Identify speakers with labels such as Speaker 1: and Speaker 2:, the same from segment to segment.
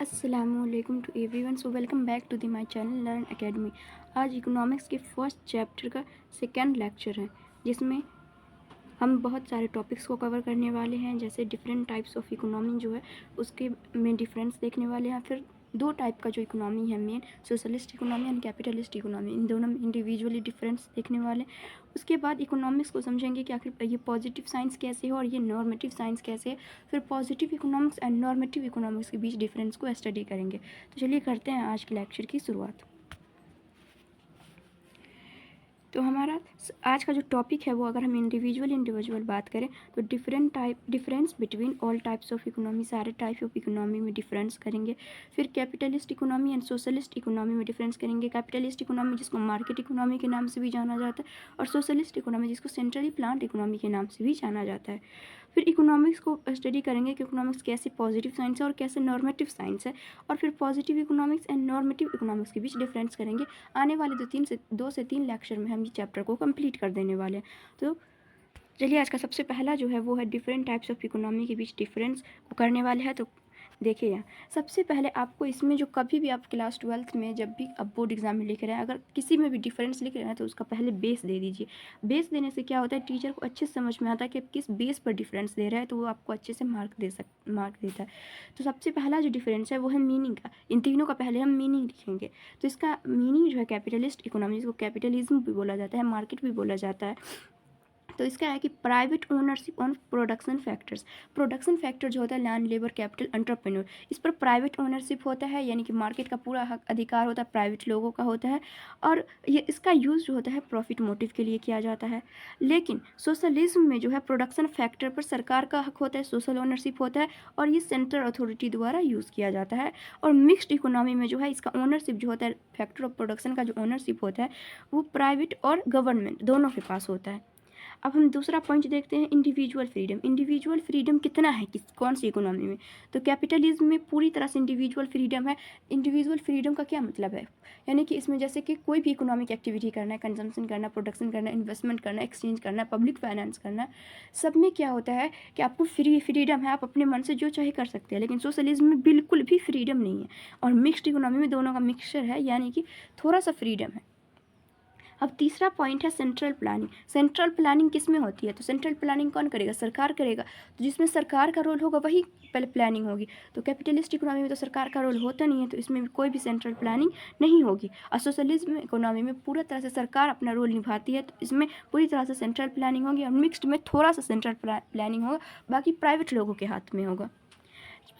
Speaker 1: अस्सलामुअलैकुम to everyone. So welcome back to the my channel Learn Academy. आज economics के first chapter का second lecture है, जिसमें हम बहुत सारे टॉपिक्स को कवर करने वाले हैं। जैसे डिफरेंट टाइप्स ऑफ इकोनॉमी जो है उसके में डिफरेंस देखने वाले हैं। फिर दो टाइप का जो इकोनॉमी है main, socialist economy and capitalist economy, इन दोनों में इंडिविजुअली डिफरेंस देखने वाले हैं। उसके बाद इकोनॉमिक्स को समझेंगे कि आखिर ये पॉजिटिव साइंस कैसे है और ये नॉर्मेटिव साइंस कैसे है। फिर positive economics and normative economics के बीच डिफरेंस को स्टडी करेंगे। तो चलिए करते हैं आज के लेक्चर की शुरुआत। तो हमारा आज का जो टॉपिक है वो, अगर हम इंडिविजुअल बात करें तो difference between all types of economy, सारे टाइप ऑफ इकोनॉमी में डिफरेंस करेंगे। फिर capitalist economy and socialist economy में डिफरेंस करेंगे। कैपिटलिस्ट इकोनॉमी जिसको मार्केट इकोनॉमी के नाम से भी जाना जाता है, और सोशलिस्ट इकोनॉमी जिसको सेंट्रली प्लान्ड इकोनॉमी के नाम से भी जाना जाता है। फिर इकोनॉमिक्स को स्टडी करेंगे कि इकोनॉमिक्स कैसे पॉजिटिव साइंस है और कैसे नॉर्मेटिव साइंस है। और फिर positive economics and normative economics के बीच डिफरेंस करेंगे। आने वाले दो से तीन लेक्चर में हम ये चैप्टर को कंप्लीट कर देने वाले हैं। तो चलिए आज का सबसे पहला जो है वो है डिफरेंट टाइप्स ऑफ इकोनॉमी के बीच डिफरेंस को करने वाले हैं। तो देखिए यहाँ सबसे पहले आपको इसमें जो कभी भी आप क्लास 12th में जब भी आप बोर्ड एग्जाम में लिख रहे हैं, अगर किसी में भी डिफरेंस लिख रहे हैं तो उसका पहले बेस दे दीजिए। बेस देने से क्या होता है, टीचर को अच्छे से समझ में आता है कि आप किस बेस पर डिफरेंस दे रहे हैं, तो वो आपको अच्छे से मार्क देता है। तो सबसे पहला जो डिफरेंस है वो है मीनिंग का। इन तीनों का पहले हम मीनिंग लिखेंगे। तो इसका मीनिंग जो है कैपिटलिस्ट इकोनॉमी, जिसको कैपिटलिज्म भी बोला जाता है, मार्केट भी बोला जाता है, तो इसका है कि private ownership on production factors. Production factor जो होता है लैंड, लेबर, कैपिटल, एंटरप्रेन्योर, इस पर प्राइवेट ओनरशिप होता है, यानी कि मार्केट का पूरा हक अधिकार होता है प्राइवेट लोगों का होता है। और ये इसका यूज़ जो होता है प्रॉफिट मोटिव के लिए किया जाता है। लेकिन सोशलिज्म में जो है प्रोडक्शन फैक्टर पर सरकार का हक होता है, सोशल ओनरशिप होता है, और ये सेंट्रल अथॉरिटी द्वारा यूज़ किया जाता है। और मिक्स्ड इकोनॉमी में जो है इसका ओनरशिप जो होता है, फैक्टर ऑफ प्रोडक्शन का जो ओनरशिप होता है वो प्राइवेट और गवर्नमेंट दोनों के पास होता है। अब हम दूसरा पॉइंट देखते हैं, इंडिविजुअल फ्रीडम। इंडिविजुअल फ्रीडम कितना है कौन सी इकोनॉमी में, तो कैपिटलिज्म में पूरी तरह से इंडिविजुअल फ्रीडम है। इंडिविजुअल फ्रीडम का क्या मतलब है, यानी कि इसमें जैसे कि कोई भी इकोनॉमिक एक्टिविटी करना है, कंजम्पशन करना, प्रोडक्शन करना, इन्वेस्टमेंट करना, एक्सचेंज करना, पब्लिक फाइनेंस करना, सब में क्या होता है कि आपको फ्रीडम है, आप अपने मन से जो चाहे कर सकते हैं। लेकिन सोशलिज्म में बिल्कुल भी फ्रीडम नहीं है। और मिक्स्ड इकोनॉमी में दोनों का मिक्सचर है, यानी कि थोड़ा सा फ्रीडम है। अब तीसरा पॉइंट है सेंट्रल प्लानिंग। सेंट्रल प्लानिंग किस में होती है, तो सेंट्रल प्लानिंग कौन करेगा, सरकार करेगा। तो जिसमें सरकार का रोल होगा वही पहले प्लानिंग होगी। तो कैपिटलिस्ट इकोनॉमी में तो सरकार का रोल होता नहीं है, तो इसमें कोई भी सेंट्रल प्लानिंग नहीं होगी। और सोशलिज्म इकोनॉमी में पूरा तरह से सरकार अपना रोल निभाती है, तो इसमें पूरी तरह से सेंट्रल प्लानिंग होगी। और मिक्स्ड में थोड़ा सा सेंट्रल प्लानिंग होगा, बाकी प्राइवेट लोगों के हाथ में होगा।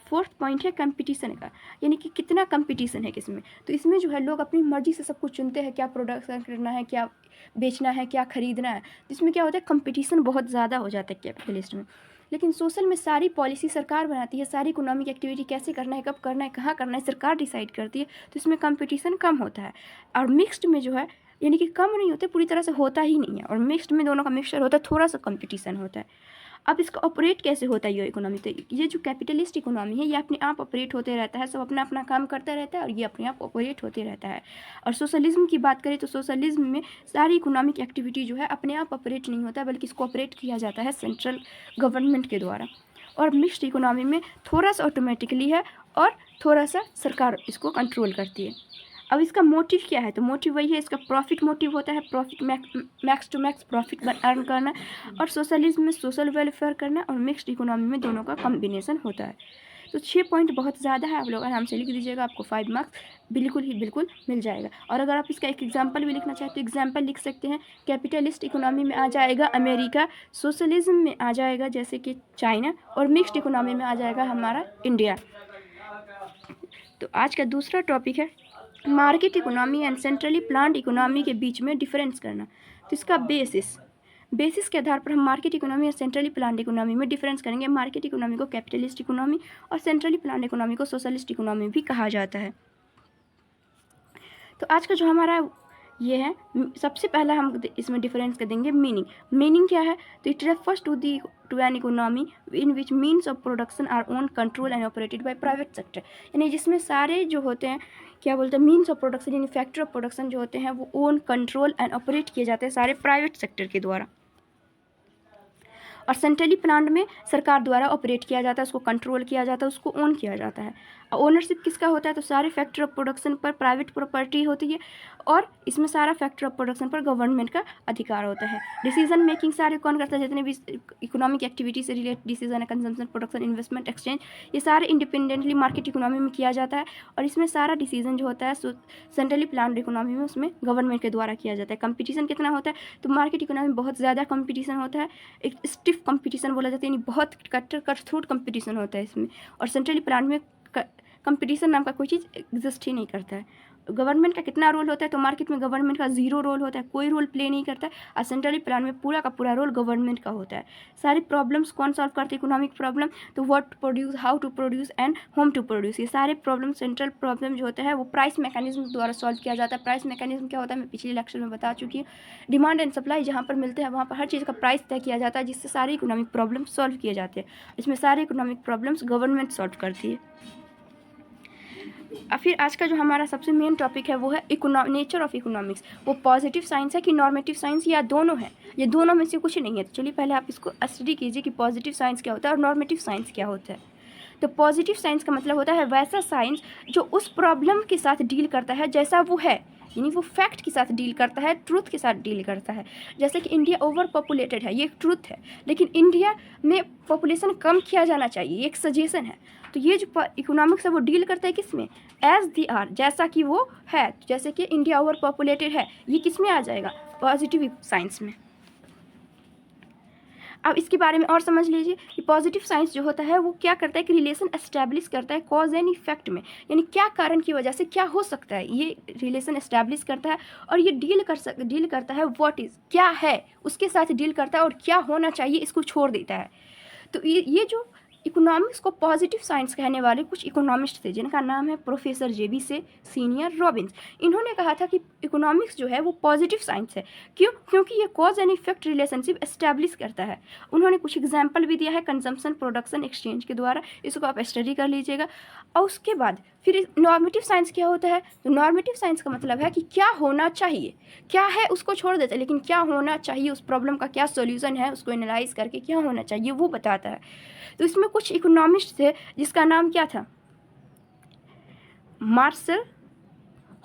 Speaker 1: फोर्थ पॉइंट है कंपटीशन का, यानी कि कितना कंपटीशन है किसमें। तो इसमें जो है लोग अपनी मर्जी से सब कुछ चुनते हैं, क्या प्रोडक्शन करना है, क्या बेचना है, क्या खरीदना है। इसमें क्या होता है, कंपटीशन बहुत ज़्यादा हो जाता है कैपिटलिस्ट में। लेकिन सोशल में सारी पॉलिसी सरकार बनाती है, सारी इकोनॉमिक एक्टिविटी कैसे करना है, कब करना है, कहाँ करना है, सरकार डिसाइड करती है, तो इसमें कंपटीशन कम होता है। और मिक्स्ड में जो है यानी कि कम नहीं होते, पूरी तरह से होता ही नहीं है। और मिक्स्ड में दोनों का मिक्सचर होता है, थोड़ा सा कंपटीशन होता है। अब इसका ऑपरेट कैसे होता है ये इकोनॉमी, तो ये जो कैपिटलिस्ट इकोनॉमी है ये अपने आप ऑपरेट होते रहता है, सब अपना अपना काम करता रहता है और ये अपने आप ऑपरेट होते रहता है। और सोशलिज्म की बात करें तो सोशलिज्म में सारी इकोनॉमिक एक्टिविटी जो है अपने आप ऑपरेट नहीं होता, बल्कि इसको ऑपरेट किया जाता है सेंट्रल गवर्नमेंट के द्वारा। और मिक्स्ड इकोनॉमी में थोड़ा सा ऑटोमेटिकली है और थोड़ा सा सरकार इसको कंट्रोल करती है। अब इसका मोटिव क्या है, तो मोटिव वही है, इसका प्रॉफिट मोटिव होता है, profit max to max profit earn करना। और सोशलिज्म में सोशल वेलफेयर करना, और मिक्स्ड इकोनॉमी में दोनों का कॉम्बिनेशन होता है। तो 6 पॉइंट बहुत ज़्यादा है, आप लोग आराम से लिख दीजिएगा, आपको 5 मार्क्स बिल्कुल मिल जाएगा। और अगर आप इसका एक एग्जाम्पल भी लिखना चाहें तो एग्जाम्पल लिख सकते हैं। कैपिटलिस्ट इकोनॉमी में आ जाएगा अमेरिका, सोशलिज्म में आ जाएगा जैसे कि चाइना, और मिक्स्ड इकोनॉमी में आ जाएगा हमारा इंडिया। तो आज का दूसरा टॉपिक है market economy and centrally planned economy के बीच में डिफरेंस करना। तो इसका बेसिस के आधार पर हम मार्केट इकोनॉमी और सेंट्रली प्लान्ड इकोनॉमी में डिफरेंस करेंगे। मार्केट इकोनॉमी को कैपिटलिस्ट इकोनॉमी और सेंट्रली प्लान्ड इकोनॉमी को सोशलिस्ट इकोनॉमी भी कहा जाता है। तो आज का जो हमारा ये है, सबसे पहला हम इसमें डिफरेंस कर देंगे मीनिंग क्या है, तो it refers to an economy in which means of production are own controlled and operated by private sector. यानी जिसमें सारे जो होते हैं क्या बोलते हैं, मीन्स ऑफ प्रोडक्शन यानी फैक्टर ऑफ प्रोडक्शन जो होते हैं वो ओन कंट्रोल एंड ऑपरेट किए जाते हैं सारे प्राइवेट सेक्टर के द्वारा। और सेंट्रली प्लान्ड में सरकार द्वारा ऑपरेट किया जाता है, उसको कंट्रोल किया जाता है, उसको ओन किया जाता है। ओनरशिप किसका होता है, तो सारे फैक्टर ऑफ प्रोडक्शन पर प्राइवेट प्रॉपर्टी होती है, और इसमें सारा फैक्टर ऑफ प्रोडक्शन पर गवर्नमेंट का अधिकार होता है। डिसीजन मेकिंग सारे कौन करता है, जितने भी इकोनॉमिक एक्टिविटी से रिलेटेड डिसीजन है, कंजम्पशन, प्रोडक्शन, इन्वेस्टमेंट, एक्सचेंज, ये सारे इंडिपेंडेंटली मार्केट इकोनॉमी में किया जाता है, और इसमें सारा डिसीजन जो होता है सेंट्रली प्लान्ड इकोनॉमी में उसमें गवर्नमेंट के द्वारा किया जाता है। कंपटीशन कितना होता है, तो मार्केट इकोनॉमी में बहुत ज़्यादा कंपटीशन होता है, एक स्टिफ कंपटीशन बोला जाता है, यानी बहुत कट-थ्रोट कंपटीशन होता है इसमें, और सेंट्रली प्लान्ड में कंपटीशन नाम का कोई चीज़ एग्जिस्ट ही नहीं करता है। गवर्नमेंट का कितना रोल होता है, तो मार्केट में गवर्नमेंट का 0 रोल होता है, कोई रोल प्ले नहीं करता है, और सेंट्रली प्लान में पूरा का पूरा रोल गवर्नमेंट का होता है। सारी प्रॉब्लम्स कौन सॉल्व करते हैं, इकोनॉमिक प्रॉब्लम, तो what produce, how to produce and whom to produce, ये सारे प्रॉब्लम सेंट्रल प्रॉब्लम जो होता है वो प्राइस मैकेनिज्म द्वारा सॉल्व किया जाता है। प्राइस मैकेनिज्म क्या होता है, मैं पिछले लेक्चर में बता चुकी हूँ। डिमांड एंड सप्लाई जहाँ पर मिलते हैं वहाँ पर हर चीज़ का प्राइस तय किया जाता है, जिससे सारे इकोनॉमिक प्रॉब्लम सॉल्व किए जाते हैं। इसमें सारे इकोनॉमिक प्रॉब्लम्स गवर्नमेंट सॉल्व करती है। और फिर आज का जो हमारा सबसे मेन टॉपिक है वो है नेचर ऑफ इकोनॉमिक्स। वो पॉजिटिव साइंस है कि नॉर्मेटिव साइंस, या दोनों है, ये दोनों में से कुछ नहीं है। तो चलिए पहले आप इसको स्टडी कीजिए कि पॉजिटिव साइंस क्या होता है और नॉर्मेटिव साइंस क्या होता है। तो पॉजिटिव साइंस का मतलब होता है वैसा साइंस जो उस प्रॉब्लम के साथ डील करता है जैसा वो है, यानी वो फैक्ट के साथ डील करता है, ट्रूथ के साथ डील करता है। जैसे कि इंडिया ओवर पॉपुलेटेड है, ये एक ट्रूथ है, लेकिन इंडिया में पॉपुलेशन कम किया जाना चाहिए, ये एक सजेशन है। तो ये जो इकोनॉमिक्स है वो डील करता है किस में, एज दी आर, जैसा कि वो है। जैसे कि इंडिया ओवर पॉपुलेटेड है, ये किस में आ जाएगा, पॉजिटिव साइंस में। अब इसके बारे में और समझ लीजिए कि पॉजिटिव साइंस जो होता है वो क्या करता है कि रिलेशन एस्टैब्लिश करता है कॉज एंड इफेक्ट में, यानी क्या कारण की वजह से क्या हो सकता है, ये रिलेशन एस्टैब्लिश करता है। और ये डील करता है व्हाट इज़, क्या है उसके साथ डील करता है, और क्या होना चाहिए इसको छोड़ देता है। तो ये जो इकोनॉमिक्स को पॉजिटिव साइंस कहने वाले कुछ इकोनॉमिस्ट थे, जिनका नाम है प्रोफेसर जेबी से सीनियर रॉबिन्स। इन्होंने कहा था कि इकोनॉमिक्स जो है वो पॉजिटिव साइंस है। क्यों, क्योंकि ये cause and effect relationship establish करता है। उन्होंने कुछ एग्जाम्पल भी दिया है कंजम्पशन, प्रोडक्शन, एक्सचेंज के द्वारा, इसको आप स्टडी कर लीजिएगा। और उसके बाद फिर नॉर्मेटिव साइंस क्या होता है, तो नॉर्मेटिव साइंस का मतलब है कि क्या होना चाहिए, क्या है उसको छोड़ देता है, लेकिन क्या होना चाहिए, उस प्रॉब्लम का क्या सोल्यूशन है, उसको एनालाइज करके क्या होना चाहिए वो बताता है। तो इसमें कुछ इकोनॉमिस्ट थे जिसका नाम क्या था, Marshall,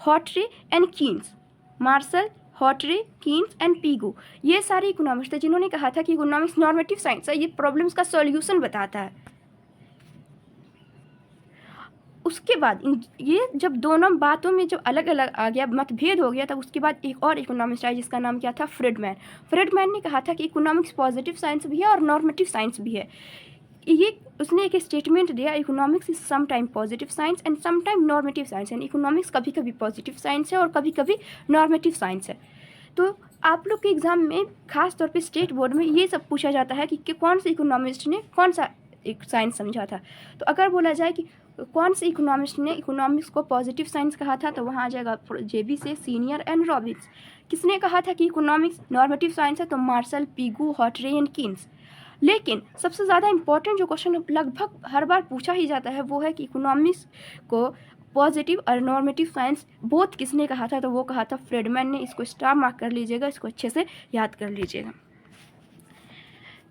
Speaker 1: Hawtrey and Keynes, Marshall, Hawtrey, Keynes and Pigou, ये सारे इकोनॉमिस्ट थे जिन्होंने कहा था कि इकोनॉमिक्स नॉर्मेटिव साइंस है, ये प्रॉब्लम्स का सॉल्यूशन बताता है। उसके बाद ये जब दोनों बातों में जब अलग अलग आ गया, मतभेद हो गया, तब उसके बाद एक और इकोनॉमिस्ट आया जिसका नाम क्या था, फ्रीडमैन। फ्रीडमैन ने कहा था कि इकोनॉमिक्स पॉजिटिव साइंस भी है और नॉर्मेटिव साइंस भी है। ये उसने एक स्टेटमेंट दिया, economics is some time positive science and some time normative science, यानी इकोनॉमिक्स कभी कभी पॉजिटिव साइंस है और कभी कभी नॉर्मेटिव साइंस है। तो आप लोग के एग्जाम में खास तौर पे स्टेट बोर्ड में ये सब पूछा जाता है कि कौन से इकोनॉमिस्ट ने कौन सा एक साइंस समझा था। तो अगर बोला जाए कि कौन से इकोनॉमिस्ट ने इकोनॉमिक्स को पॉजिटिव साइंस कहा था, तो वहाँ आ जाएगा जेबी से सीनियर एंड रॉबिन्स। किसने कहा था कि इकोनॉमिक्स नॉर्मेटिव साइंस है, तो मार्शल, पीगू, हॉटरे एंड कीन्स। लेकिन सबसे ज़्यादा इंपॉर्टेंट जो क्वेश्चन लगभग हर बार पूछा ही जाता है वो है कि इकोनॉमिक्स को पॉजिटिव और नॉर्मेटिव साइंस बोथ किसने कहा था, तो वो कहा था फ्रीडमैन ने। इसको स्टार मार्क कर लीजिएगा, इसको अच्छे से याद कर लीजिएगा।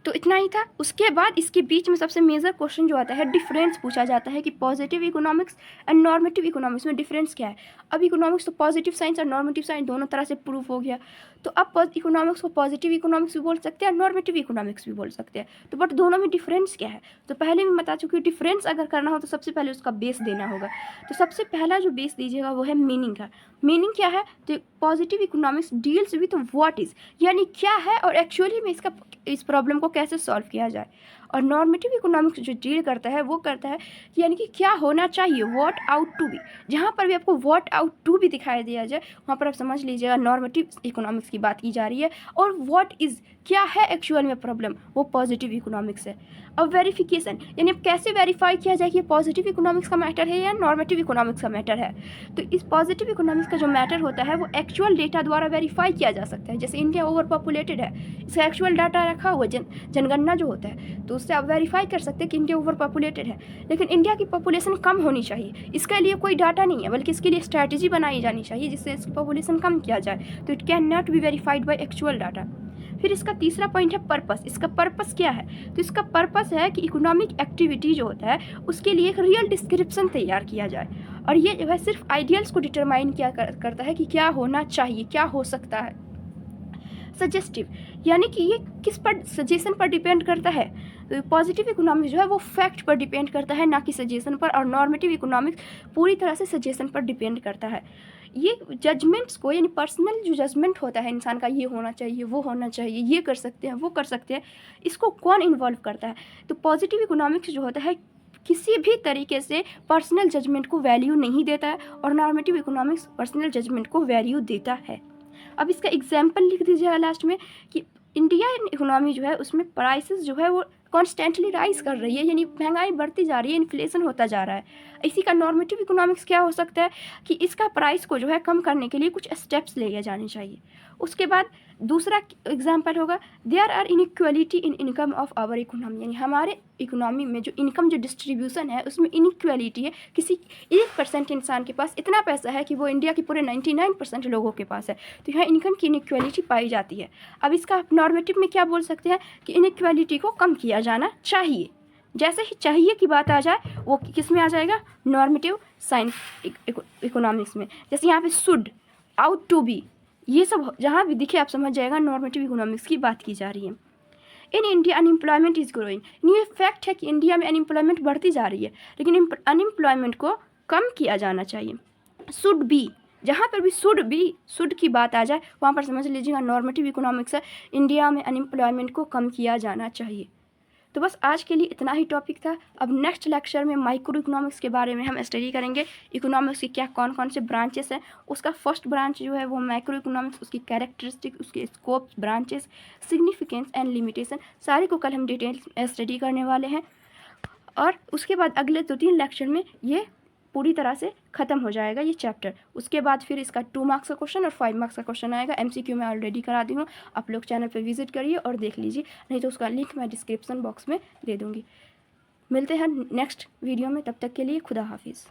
Speaker 1: तो इतना ही था। उसके बाद इसके बीच में सबसे मेजर क्वेश्चन जो आता है, डिफरेंस पूछा जाता है कि positive economics and normative economics में डिफरेंस क्या है। अब इकोनॉमिक्स तो पॉजिटिव साइंस और नॉर्मेटिव साइंस दोनों तरह से प्रूफ हो गया, तो अब इकोनॉमिक्स को पॉजिटिव इकोनॉमिक्स भी बोल सकते हैं और नॉर्मेटिव इकोनॉमिक्स भी बोल सकते हैं। तो बट दोनों में डिफरेंस क्या है, तो पहले मैं बता चुकी हूँ, डिफरेंस अगर करना हो तो सबसे पहले उसका बेस देना होगा। तो सबसे पहला जो बेस दीजिएगा वो है मीनिंग का। मीनिंग क्या है, तो positive economics deals with what is, यानी क्या है और एक्चुअली में इस प्रॉब्लम को कैसे सॉल्व किया जाए। और नॉर्मेटिव इकोनॉमिक्स जो डील करता है वो करता है यानी कि क्या होना चाहिए, व्हाट आउट टू बी। जहाँ पर भी आपको व्हाट आउट टू बी दिखाई दिया जाए वहाँ पर आप समझ लीजिएगा नॉर्मेटिव इकोनॉमिक्स की बात की जा रही है। और व्हाट इज़, क्या है एक्चुअल में प्रॉब्लम, वो पॉजिटिव इकोनॉमिक्स है। अब वेरिफिकेशन, यानी अब कैसे वेरीफाई किया जाए कि पॉजिटिव इकोनॉमिक्स का मैटर है या नॉर्मेटिव इकोनॉमिक्स का मैटर है। तो इस पॉजिटिव इकोनॉमिक्स का जो मैटर होता है वो एक्चुअल डेटा द्वारा वेरीफाई किया जा सकता है। जैसे इंडिया ओवर पॉपुलेटेड है, इसका एक्चुअल डाटा रखा हुआ जनगणना जो होता है, तो उससे आप वेरीफाई कर सकते हैं कि इंडिया ओवर पॉपुलेटेड है। लेकिन इंडिया की पॉपुलेशन कम होनी चाहिए, इसके लिए कोई डाटा नहीं है, बल्कि इसके लिए स्ट्रैटेजी बनाई जानी चाहिए जिससे इसकी पॉपुलेशन कम किया जाए। तो it can not be verified by actual data. फिर इसका तीसरा पॉइंट है पर्पस। इसका पर्पस क्या है? तो इसका पर्पस है कि इकोनॉमिक एक्टिविटी जो होता है उसके लिए एक रियल डिस्क्रिप्शन तैयार किया जाए, और ये जो है सिर्फ आइडियल्स को डिटरमाइन क्या करता है कि क्या होना चाहिए, क्या हो सकता है। सजेस्टिव, यानी कि ये किस पर, सजेशन पर डिपेंड करता है। तो पॉजिटिव इकोनॉमिक्स जो है वो फैक्ट पर डिपेंड करता है, ना कि सजेशन पर, और नॉर्मेटिव इकोनॉमिक्स पूरी तरह से सजेशन पर डिपेंड करता है। ये जजमेंट्स को, यानी पर्सनल जो जजमेंट होता है इंसान का, ये होना चाहिए, वो होना चाहिए, ये कर सकते हैं, वो कर सकते हैं, इसको कौन इन्वॉल्व करता है? तो पॉजिटिव इकोनॉमिक्स जो होता है किसी भी तरीके से पर्सनल जजमेंट को वैल्यू नहीं देता है, और नॉर्मेटिव इकोनॉमिक्स पर्सनल जजमेंट को वैल्यू देता है। अब इसका एग्जाम्पल लिख दीजिएगा लास्ट में कि इंडियन इकोनॉमी जो है उसमें प्राइसेस जो है वो कॉन्स्टेंटली राइज कर रही है, यानी महंगाई बढ़ती जा रही है, इन्फ्लेशन होता जा रहा है। इसी का नॉर्मेटिव इकोनॉमिक्स क्या हो सकता है कि इसका प्राइस को जो है कम करने के लिए कुछ स्टेप्स लिए जाने चाहिए। उसके बाद दूसरा एग्जाम्पल होगा there are inequality in income of our economy, यानी हमारे इकोनॉमी में जो इनकम जो डिस्ट्रीब्यूशन है उसमें इनइक्वालिटी है। किसी 1% इंसान के पास इतना पैसा है कि वो इंडिया के पूरे 99% लोगों के पास है, तो यहाँ इनकम की इनइक्वालिटी पाई जाती है। अब इसका नॉर्मेटिव में क्या बोल सकते हैं कि इनइक्वालिटी को कम किया जाना चाहिए। जैसे ही चाहिए की बात आ जाए वो किस में आ जाएगा? नॉर्मेटिव साइंस इकोनॉमिक्स में। जैसे यहाँ पे शुड, आउट टू बी, ये सब जहाँ भी दिखे आप समझ जाएगा नॉर्मेटिव इकोनॉमिक्स की बात की जा रही है। In India unemployment is growing, ये फैक्ट है कि इंडिया में अनएम्प्लॉयमेंट बढ़ती जा रही है, लेकिन अनएम्प्लॉयमेंट को कम किया जाना चाहिए। शुड बी, जहाँ पर भी शुड की बात आ जाए वहाँ पर समझ लीजिएगा नॉर्मेटिव इकोनॉमिक्स है, इंडिया में अनएम्प्लॉयमेंट को कम किया जाना चाहिए। तो बस आज के लिए इतना ही टॉपिक था। अब नेक्स्ट लेक्चर में माइक्रो इकोनॉमिक्स के बारे में हम स्टडी करेंगे, इकोनॉमिक्स की क्या कौन कौन से ब्रांचेस हैं। उसका फर्स्ट ब्रांच जो है वो माइक्रो इकोनॉमिक्स, उसकी कैरेक्टरिस्टिक, उसके scope, branches, significance and limitation, सारे को कल हम डिटेल स्टडी करने वाले हैं। और उसके बाद अगले 2-3 लेक्चर में ये पूरी तरह से ख़त्म हो जाएगा ये चैप्टर। उसके बाद फिर इसका 2 मार्क्स का क्वेश्चन और 5 मार्क्स का क्वेश्चन आएगा। MCQ मैं ऑलरेडी करा दी हूँ, आप लोग चैनल पे विजिट करिए और देख लीजिए, नहीं तो उसका लिंक मैं डिस्क्रिप्शन बॉक्स में दे दूँगी। मिलते हैं नेक्स्ट वीडियो में, तब तक के लिए खुदा हाफिज़।